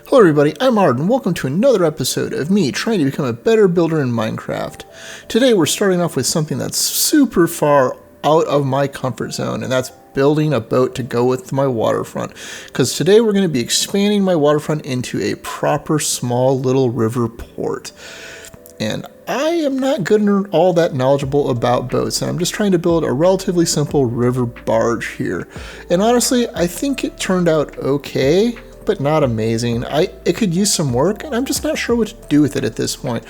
Hello everybody, I'm Ard and welcome to another episode of me trying to become a better builder in Minecraft. Today we're starting off with something that's super far out of my comfort zone, and that's building a boat to go with my waterfront. Because today we're going to be expanding my waterfront into a proper small little river port. And I am not good and all that knowledgeable about boats, and I'm just trying to build a relatively simple river barge here. And honestly, I think it turned out okay, but not amazing. It could use some work, and I'm just not sure what to do with it at this point.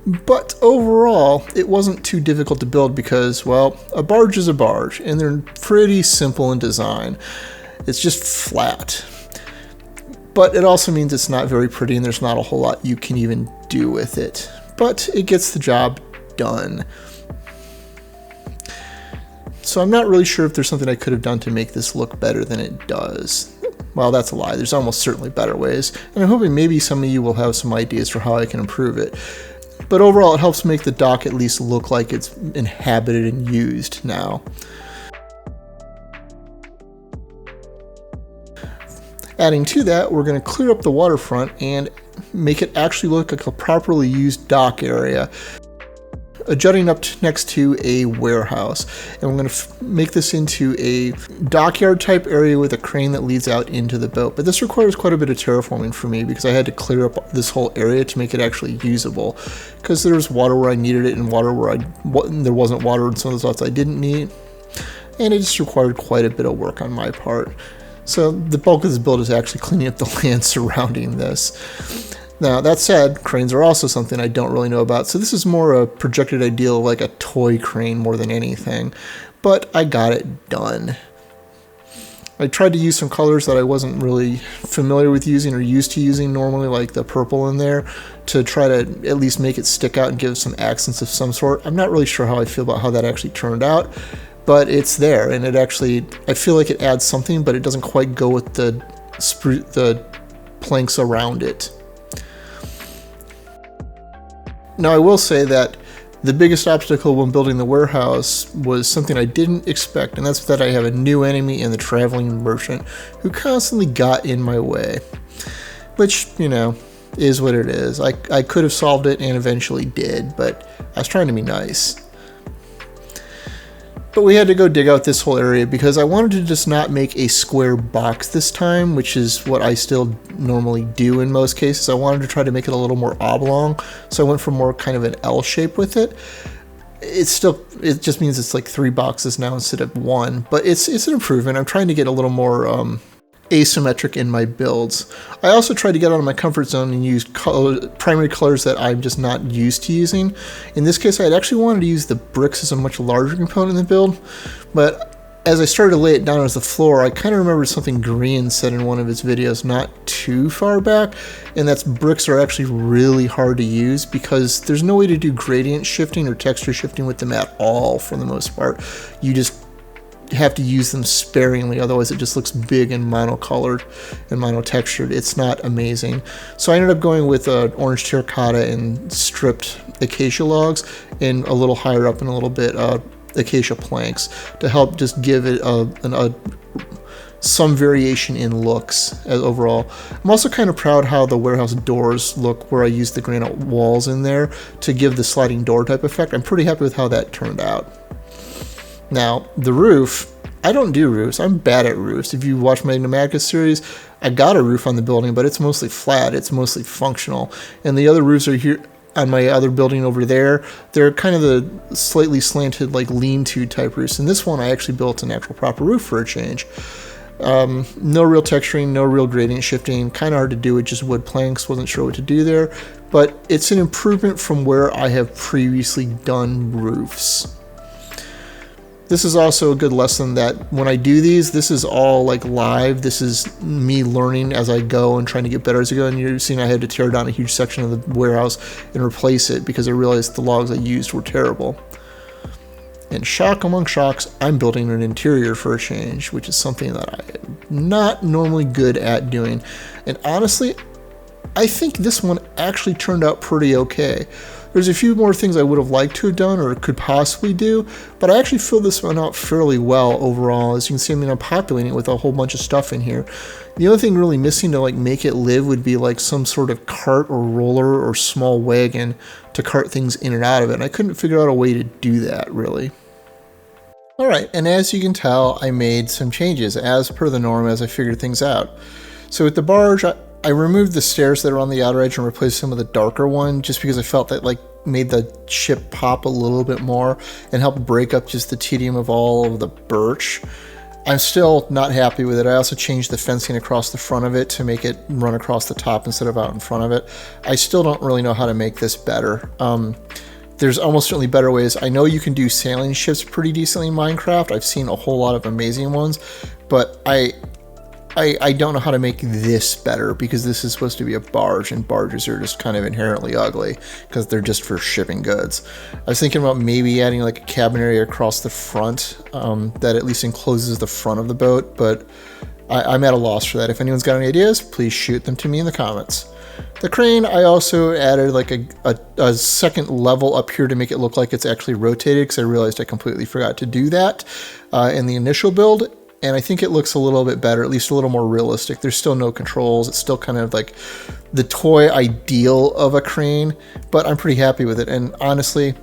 But overall, it wasn't too difficult to build because, well, a barge is a barge, and they're pretty simple in design. It's just flat. But it also means it's not very pretty, and there's not a whole lot you can even do with it. But it gets the job done. So I'm not really sure if there's something I could have done to make this look better than it does. Well, that's a lie. There's almost certainly better ways, and I'm hoping maybe some of you will have some ideas for how I can improve it. But overall, it helps make the dock at least look like it's inhabited and used now. Adding to that, we're going to clear up the waterfront and make it actually look like a properly used dock area, jutting up next to a warehouse. And we're going to make this into a dockyard type area with a crane that leads out into the boat. But this requires quite a bit of terraforming for me because I had to clear up this whole area to make it actually usable, because there was water where I needed it and water where there wasn't water in some of the spots I didn't need, and it just required quite a bit of work on my part. So the bulk of this build is actually cleaning up the land surrounding this. Now, that said, cranes are also something I don't really know about, so this is more a projected ideal, like a toy crane more than anything, but I got it done. I tried to use some colors that I wasn't really familiar with using or used to using normally, like the purple in there, to try to at least make it stick out and give some accents of some sort. I'm not really sure how I feel about how that actually turned out, but it's there, and it actually, I feel like it adds something, but it doesn't quite go with the planks around it. Now, I will say that the biggest obstacle when building the warehouse was something I didn't expect, and that's that I have a new enemy in the traveling merchant who constantly got in my way. Which, you know, is what it is. I could have solved it and eventually did, but I was trying to be nice. But we had to go dig out this whole area because I wanted to just not make a square box this time, which is what I still normally do in most cases. I wanted to try to make it a little more oblong, so I went for more kind of an L shape with it. It just means it's like 3 boxes now instead of 1, but it's an improvement. I'm trying to get a little more asymmetric in my builds. I also tried to get out of my comfort zone and use primary colors that I'm just not used to using. In this case, I had actually wanted to use the bricks as a much larger component in the build, but as I started to lay it down as the floor, I kind of remembered something Grian said in one of his videos not too far back, and that's bricks are actually really hard to use because there's no way to do gradient shifting or texture shifting with them at all for the most part. You just have to use them sparingly, otherwise it just looks big and monocolored and monotextured. It's not amazing. So I ended up going with orange terracotta and stripped acacia logs, and a little higher up and a little bit acacia planks to help just give it some variation in looks as overall. I'm also kind of proud how the warehouse doors look, where I used the granite walls in there to give the sliding door type effect. I'm pretty happy with how that turned out. Now, the roof, I don't do roofs. I'm bad at roofs. If you watch my Pneumatica series, I got a roof on the building, but it's mostly flat. It's mostly functional. And the other roofs are here on my other building over there. They're kind of the slightly slanted, like lean-to type roofs. And this one, I actually built an actual proper roof for a change. No real texturing, no real gradient shifting. Kind of hard to do with just wood planks. Wasn't sure what to do there. But it's an improvement from where I have previously done roofs. This is also a good lesson that when I do these, this is all like live. This is me learning as I go and trying to get better as I go. And you're seeing I had to tear down a huge section of the warehouse and replace it because I realized the logs I used were terrible. And shock among shocks, I'm building an interior for a change, which is something that I'm not normally good at doing. And honestly, I think this one actually turned out pretty okay. There's a few more things I would have liked to have done or could possibly do, but I actually filled this one out fairly well overall. As you can see, I'm populating it with a whole bunch of stuff in here. The only thing really missing to like make it live would be like some sort of cart or roller or small wagon to cart things in and out of it. And I couldn't figure out a way to do that really. Alright, and as you can tell, I made some changes as per the norm as I figured things out. So with the barge, I removed the stairs that are on the outer edge and replaced some of the darker one just because I felt that like made the ship pop a little bit more and helped break up just the tedium of all of the birch. I'm still not happy with it. I also changed the fencing across the front of it to make it run across the top instead of out in front of it. I still don't really know how to make this better. There's almost certainly better ways. I know you can do sailing ships pretty decently in Minecraft. I've seen a whole lot of amazing ones, but I don't know how to make this better because this is supposed to be a barge, and barges are just kind of inherently ugly because they're just for shipping goods. I was thinking about maybe adding like a cabin area across the front that at least encloses the front of the boat, but I'm at a loss for that. If anyone's got any ideas, please shoot them to me in the comments. The crane, I also added like a second level up here to make it look like it's actually rotated because I realized I completely forgot to do that in the initial build. And I think it looks a little bit better, at least a little more realistic. There's still no controls. It's still kind of like the toy ideal of a crane, but I'm pretty happy with it. And honestly,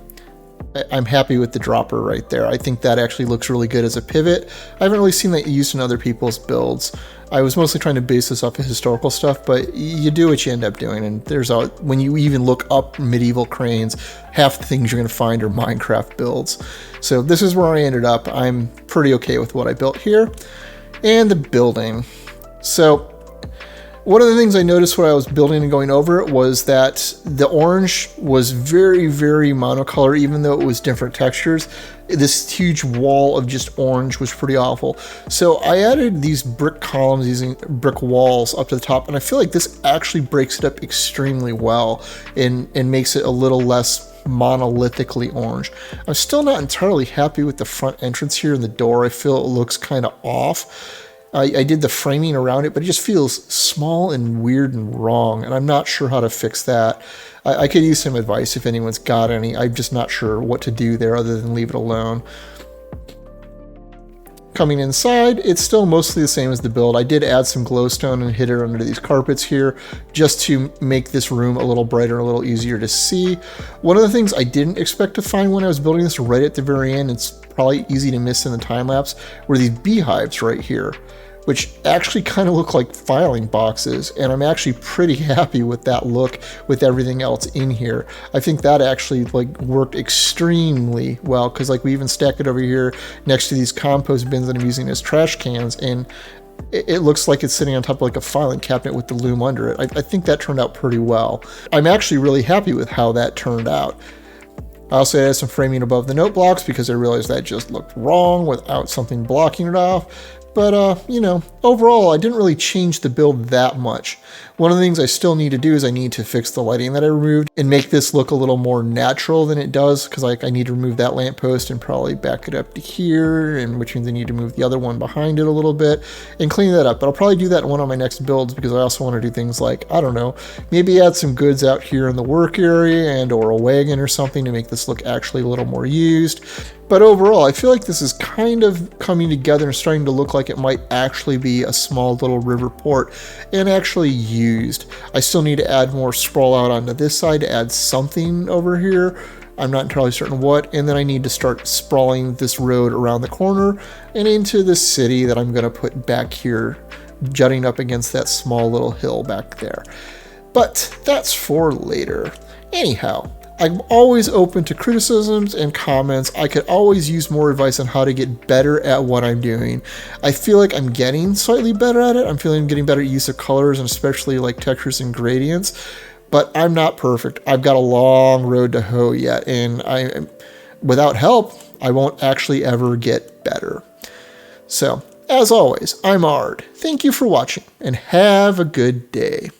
I'm happy with the dropper right there. I think that actually looks really good as a pivot. I haven't really seen that used in other people's builds. I was mostly trying to base this off of historical stuff, but you do what you end up doing. And when you even look up medieval cranes, half the things you're going to find are Minecraft builds. So this is where I ended up. I'm pretty okay with what I built here. And the building. So one of the things I noticed when I was building and going over it was that the orange was very, very monocolor, even though it was different textures. This huge wall of just orange was pretty awful. So I added these brick columns using brick walls up to the top, and I feel like this actually breaks it up extremely well and makes it a little less monolithically orange. I'm still not entirely happy with the front entrance here and the door. I feel it looks kind of off. I did the framing around it, but it just feels small and weird and wrong, and I'm not sure how to fix that. I could use some advice if anyone's got any. I'm just not sure what to do there other than leave it alone. Coming inside, it's still mostly the same as the build. I did add some glowstone and hid it under these carpets here just to make this room a little brighter, a little easier to see. One of the things I didn't expect to find when I was building this right at the very end, it's probably easy to miss in the time-lapse, were these beehives right here, which actually kind of look like filing boxes, and I'm actually pretty happy with that look with everything else in here. I think that actually like worked extremely well because like we even stack it over here next to these compost bins that I'm using as trash cans, and it looks like it's sitting on top of like a filing cabinet with the loom under it. I think that turned out pretty well. I'm actually really happy with how that turned out. I also added some framing above the note blocks because I realized that just looked wrong without something blocking it off. But, you know, overall, I didn't really change the build that much. One of the things I still need to do is I need to fix the lighting that I removed and make this look a little more natural than it does, because like I need to remove that lamppost and probably back it up to here, and which means I need to move the other one behind it a little bit and clean that up. But I'll probably do that in one of my next builds because I also want to do things like, I don't know, maybe add some goods out here in the work area and or a wagon or something to make this look actually a little more used. But overall, I feel like this is kind of coming together and starting to look like it might actually be a small little river port and actually used. I still need to add more sprawl out onto this side to add something over here. I'm not entirely certain what. And then I need to start sprawling this road around the corner and into the city that I'm going to put back here, jutting up against that small little hill back there. But that's for later. Anyhow, I'm always open to criticisms and comments. I could always use more advice on how to get better at what I'm doing. I feel like I'm getting slightly better at it. I'm feeling getting better at use of colors and especially like textures and gradients, but I'm not perfect. I've got a long road to hoe yet, and without help, I won't actually ever get better. So, as always, I'm Ard. Thank you for watching, and have a good day.